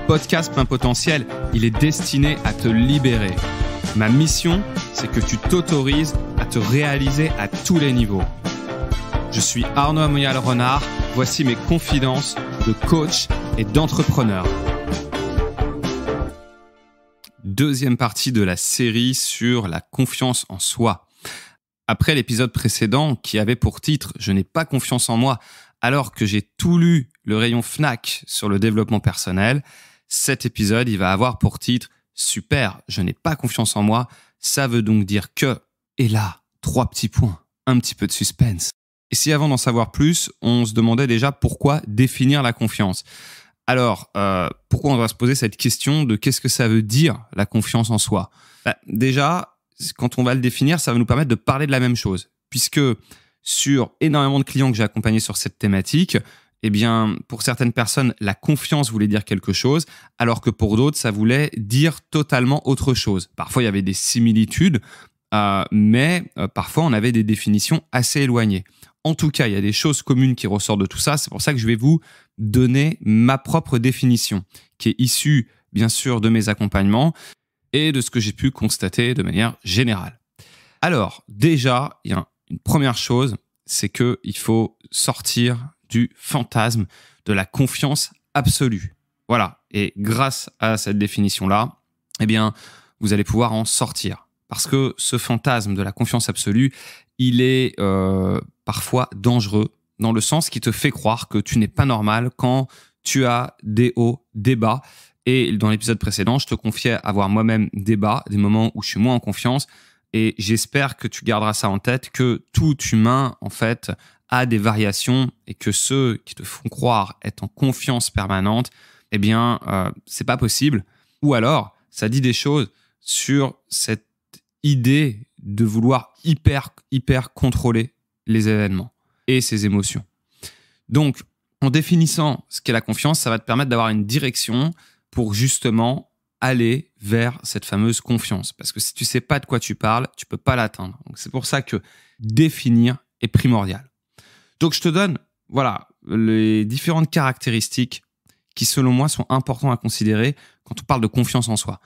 Podcast Plein Potentiel, il est destiné à te libérer. Ma mission, c'est que tu t'autorises à te réaliser à tous les niveaux. Je suis Arnaud Amoyal-Renard, voici mes confidences de coach et d'entrepreneur. Deuxième partie de la série sur la confiance en soi. Après l'épisode précédent qui avait pour titre « Je n'ai pas confiance en moi » alors que j'ai tout lu le rayon Fnac sur le développement personnel, cet épisode, il va avoir pour titre « Super, je n'ai pas confiance en moi, ça veut donc dire que… » Et là, 3 petits points, un petit peu de suspense. Et si avant d'en savoir plus, on se demandait déjà pourquoi définir la confiance. Alors, pourquoi on va se poser cette question de qu'est-ce que ça veut dire la confiance en soi ? Déjà, quand on va le définir, ça va nous permettre de parler de la même chose. Puisque sur énormément de clients que j'ai accompagnés sur cette thématique, eh bien, pour certaines personnes, la confiance voulait dire quelque chose, alors que pour d'autres, ça voulait dire totalement autre chose. Parfois, il y avait des similitudes, mais parfois, on avait des définitions assez éloignées. En tout cas, il y a des choses communes qui ressortent de tout ça. C'est pour ça que je vais vous donner ma propre définition, qui est issue, bien sûr, de mes accompagnements et de ce que j'ai pu constater de manière générale. Alors, déjà, il y a une première chose, c'est qu'il faut sortir du fantasme de la confiance absolue. Voilà. Et grâce à cette définition-là, eh bien, vous allez pouvoir en sortir. Parce que ce fantasme de la confiance absolue, il est parfois dangereux dans le sens qui te fait croire que tu n'es pas normal quand tu as des hauts, des bas. Et dans l'épisode précédent, je te confiais avoir moi-même des bas, des moments où je suis moins en confiance. Et j'espère que tu garderas ça en tête, que tout humain, en fait, a des variations et que ceux qui te font croire être en confiance permanente, eh bien, c'est pas possible. Ou alors, ça dit des choses sur cette idée de vouloir hyper contrôler les événements et ses émotions. Donc, en définissant ce qu'est la confiance, ça va te permettre d'avoir une direction pour justement aller vers cette fameuse confiance. Parce que si tu sais pas de quoi tu parles, tu peux pas l'atteindre. Donc, c'est pour ça que définir est primordial. Donc, je te donne, voilà, les différentes caractéristiques qui, selon moi, sont importantes à considérer quand on parle de confiance en soi.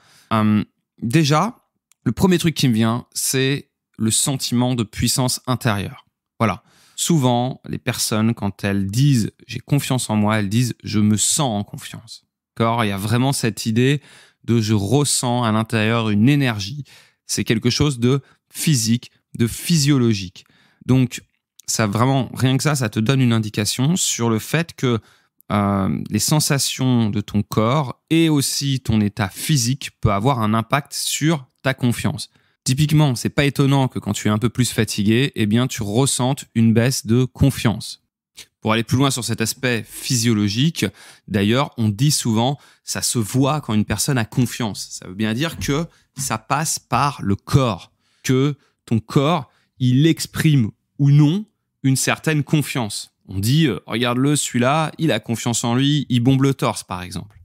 Déjà, le premier truc qui me vient, c'est le sentiment de puissance intérieure. Voilà. Souvent, les personnes, quand elles disent « j'ai confiance en moi », elles disent « je me sens en confiance ». D'accord ? Il y a vraiment cette idée de « je ressens à l'intérieur une énergie ». C'est quelque chose de physique, de physiologique. Donc, ça vraiment, rien que ça te donne une indication sur le fait que les sensations de ton corps et aussi ton état physique peut avoir un impact sur ta confiance. Typiquement, c'est pas étonnant que quand tu es un peu plus fatigué, eh bien, tu ressentes une baisse de confiance. Pour aller plus loin sur cet aspect physiologique, d'ailleurs, on dit souvent, ça se voit quand une personne a confiance. Ça veut bien dire que ça passe par le corps, que ton corps, il exprime ou non une certaine confiance. On dit, regarde-le, celui-là, il a confiance en lui, il bombe le torse, par exemple.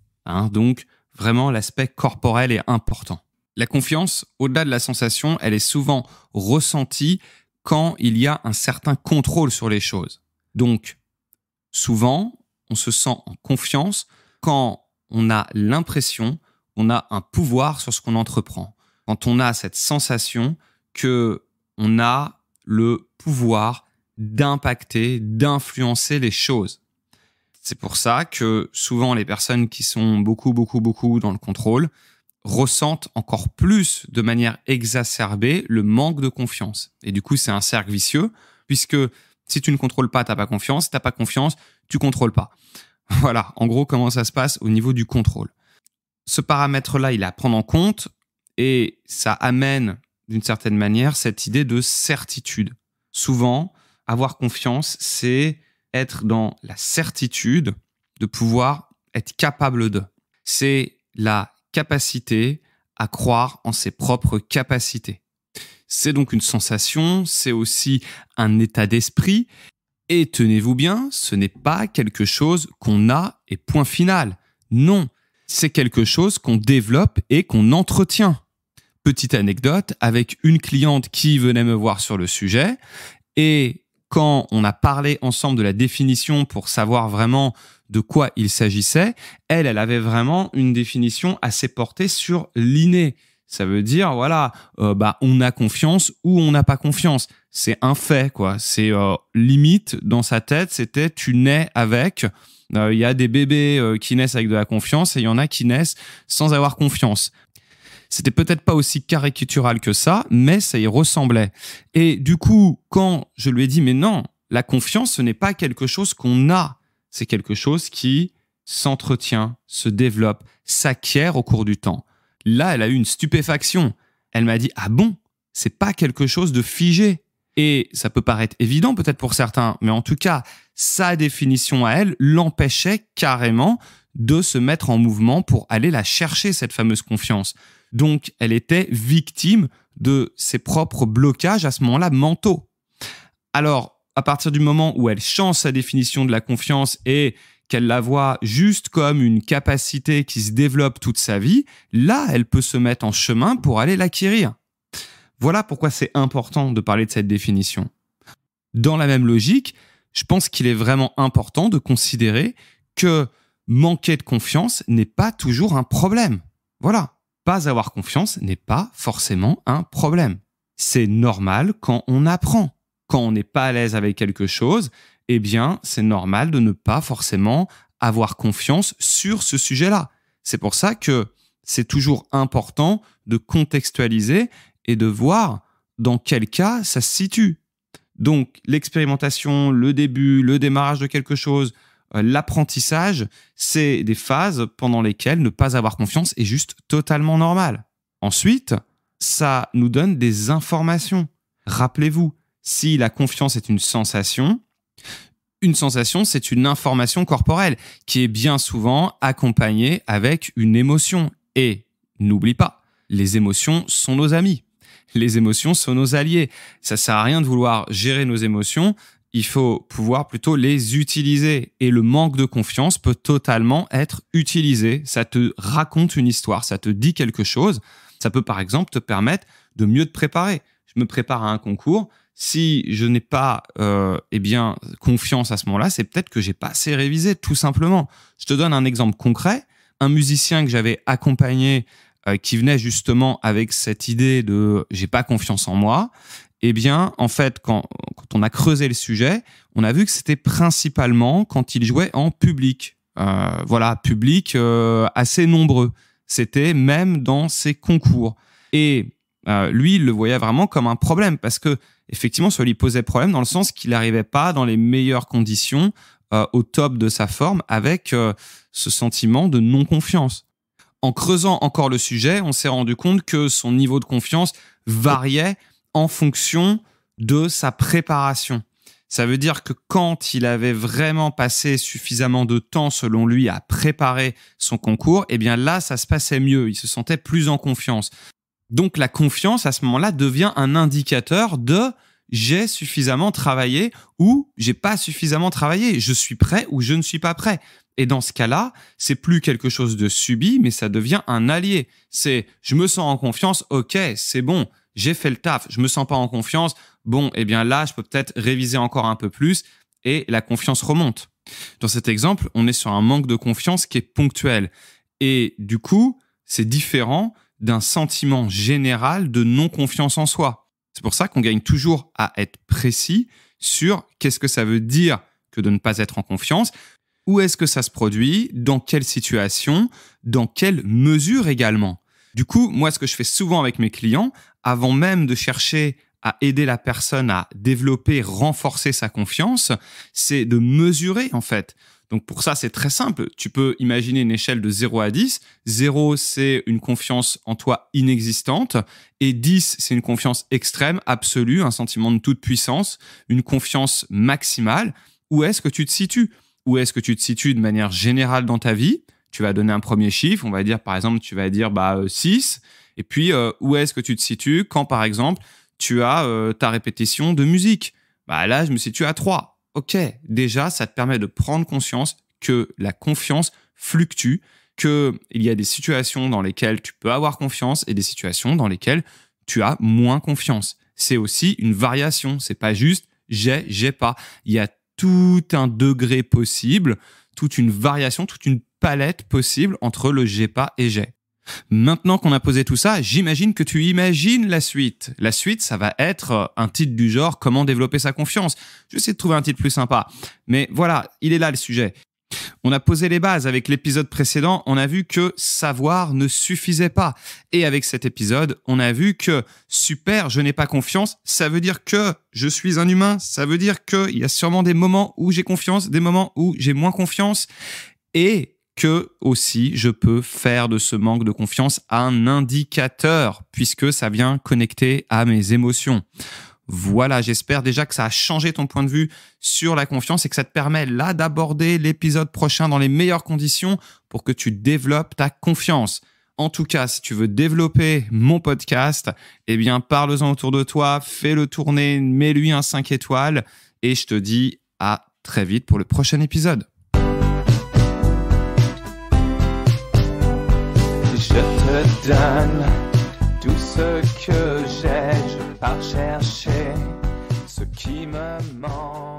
Donc, vraiment, l'aspect corporel est important. La confiance, au-delà de la sensation, elle est souvent ressentie quand il y a un certain contrôle sur les choses. Donc, souvent, on se sent en confiance quand on a l'impression qu'on a un pouvoir sur ce qu'on entreprend. Quand on a cette sensation qu'on a le pouvoir d'impacter, d'influencer les choses. C'est pour ça que souvent les personnes qui sont beaucoup dans le contrôle ressentent encore plus de manière exacerbée le manque de confiance. Et du coup, c'est un cercle vicieux puisque si tu ne contrôles pas, t'as pas confiance, tu contrôles pas. Voilà, en gros, comment ça se passe au niveau du contrôle. Ce paramètre-là, il est à prendre en compte et ça amène d'une certaine manière cette idée de certitude. Souvent, avoir confiance, c'est être dans la certitude de pouvoir être capable de. C'est la capacité à croire en ses propres capacités. C'est donc une sensation, c'est aussi un état d'esprit. Et tenez-vous bien, ce n'est pas quelque chose qu'on a et point final. Non, c'est quelque chose qu'on développe et qu'on entretient. Petite anecdote, avec une cliente qui venait me voir sur le sujet et quand on a parlé ensemble de la définition pour savoir vraiment de quoi il s'agissait, elle avait vraiment une définition assez portée sur l'inné. Ça veut dire, voilà, on a confiance ou on n'a pas confiance. C'est un fait, quoi. C'est limite, dans sa tête, c'était tu nais avec. Il y a des bébés qui naissent avec de la confiance et il y en a qui naissent sans avoir confiance. C'était peut-être pas aussi caricatural que ça, mais ça y ressemblait. Et du coup, quand je lui ai dit, mais non, la confiance, ce n'est pas quelque chose qu'on a. C'est quelque chose qui s'entretient, se développe, s'acquiert au cours du temps. Là, elle a eu une stupéfaction. Elle m'a dit, ah bon, c'est pas quelque chose de figé. Et ça peut paraître évident peut-être pour certains, mais en tout cas, sa définition à elle l'empêchait carrément de se mettre en mouvement pour aller la chercher, cette fameuse confiance. Donc, elle était victime de ses propres blocages à ce moment-là mentaux. Alors, à partir du moment où elle change sa définition de la confiance et qu'elle la voit juste comme une capacité qui se développe toute sa vie, là, elle peut se mettre en chemin pour aller l'acquérir. Voilà pourquoi c'est important de parler de cette définition. Dans la même logique, je pense qu'il est vraiment important de considérer que manquer de confiance n'est pas toujours un problème. Voilà. Pas avoir confiance n'est pas forcément un problème. C'est normal quand on apprend. Quand on n'est pas à l'aise avec quelque chose, eh bien, c'est normal de ne pas forcément avoir confiance sur ce sujet-là. C'est pour ça que c'est toujours important de contextualiser et de voir dans quel cas ça se situe. Donc, l'expérimentation, le début, le démarrage de quelque chose, l'apprentissage, c'est des phases pendant lesquelles ne pas avoir confiance est juste totalement normal. Ensuite, ça nous donne des informations. Rappelez-vous, si la confiance est une sensation, c'est une information corporelle qui est bien souvent accompagnée avec une émotion. Et n'oublie pas, les émotions sont nos amis. Les émotions sont nos alliés. Ça sert à rien de vouloir gérer nos émotions. Il faut pouvoir plutôt les utiliser. Et le manque de confiance peut totalement être utilisé. Ça te raconte une histoire, ça te dit quelque chose. Ça peut par exemple te permettre de mieux te préparer. Je me prépare à un concours. Si je n'ai pas confiance à ce moment-là, c'est peut-être que j'ai pas assez révisé, tout simplement. Je te donne un exemple concret. Un musicien que j'avais accompagné qui venait justement avec cette idée de « j'ai pas confiance en moi », eh bien, en fait, quand on a creusé le sujet, on a vu que c'était principalement quand il jouait en public. Public assez nombreux. C'était même dans ses concours. Et lui, il le voyait vraiment comme un problème parce que effectivement, ça lui posait problème dans le sens qu'il n'arrivait pas dans les meilleures conditions, au top de sa forme, avec ce sentiment de non-confiance. En creusant encore le sujet, on s'est rendu compte que son niveau de confiance variait en fonction de sa préparation. Ça veut dire que quand il avait vraiment passé suffisamment de temps, selon lui, à préparer son concours, eh bien là, ça se passait mieux. Il se sentait plus en confiance. Donc la confiance, à ce moment-là, devient un indicateur de « j'ai suffisamment travaillé » ou « j'ai pas suffisamment travaillé »,« je suis prêt » ou « je ne suis pas prêt ». Et dans ce cas-là, c'est plus quelque chose de subi, mais ça devient un allié. C'est « je me sens en confiance, ok, c'est bon, j'ai fait le taf, je me sens pas en confiance, bon, eh bien là, je peux peut-être réviser encore un peu plus » et la confiance remonte. Dans cet exemple, on est sur un manque de confiance qui est ponctuel. Et du coup, c'est différent d'un sentiment général de non-confiance en soi. C'est pour ça qu'on gagne toujours à être précis sur qu'est-ce que ça veut dire que de ne pas être en confiance, où est-ce que ça se produit, dans quelle situation, dans quelle mesure également. Du coup, moi, ce que je fais souvent avec mes clients, avant même de chercher à aider la personne à développer, renforcer sa confiance, c'est de mesurer en fait. Donc pour ça, c'est très simple. Tu peux imaginer une échelle de 0 à 10. 0, c'est une confiance en toi inexistante. Et 10, c'est une confiance extrême, absolue, un sentiment de toute puissance, une confiance maximale. Où est-ce que tu te situes ? Où est-ce que tu te situes de manière générale dans ta vie ? Tu vas donner un premier chiffre. On va dire, par exemple, tu vas dire 6. Et puis, où est-ce que tu te situes quand, par exemple, tu as ta répétition de musique ? Là, je me situe à 3. Ok, déjà, ça te permet de prendre conscience que la confiance fluctue, qu'il y a des situations dans lesquelles tu peux avoir confiance et des situations dans lesquelles tu as moins confiance. C'est aussi une variation, c'est pas juste j'ai pas. Il y a tout un degré possible toute une variation, toute une palette possible entre le j'ai pas et j'ai. Maintenant qu'on a posé tout ça, j'imagine que tu imagines la suite. La suite, ça va être un titre du genre « Comment développer sa confiance ». Je vais essayer de trouver un titre plus sympa. Mais voilà, il est là le sujet. On a posé les bases avec l'épisode précédent, on a vu que savoir ne suffisait pas. Et avec cet épisode, on a vu que super, je n'ai pas confiance, ça veut dire que je suis un humain, ça veut dire qu'il y a sûrement des moments où j'ai confiance, des moments où j'ai moins confiance et que aussi je peux faire de ce manque de confiance un indicateur puisque ça vient connecter à mes émotions. Voilà, j'espère déjà que ça a changé ton point de vue sur la confiance et que ça te permet là d'aborder l'épisode prochain dans les meilleures conditions pour que tu développes ta confiance. En tout cas, si tu veux développer mon podcast, eh bien, parle-en autour de toi, fais-le tourner, mets-lui un 5 étoiles et je te dis à très vite pour le prochain épisode. Je te donne tout ce que j'ai, je pars chercher ce qui me manque.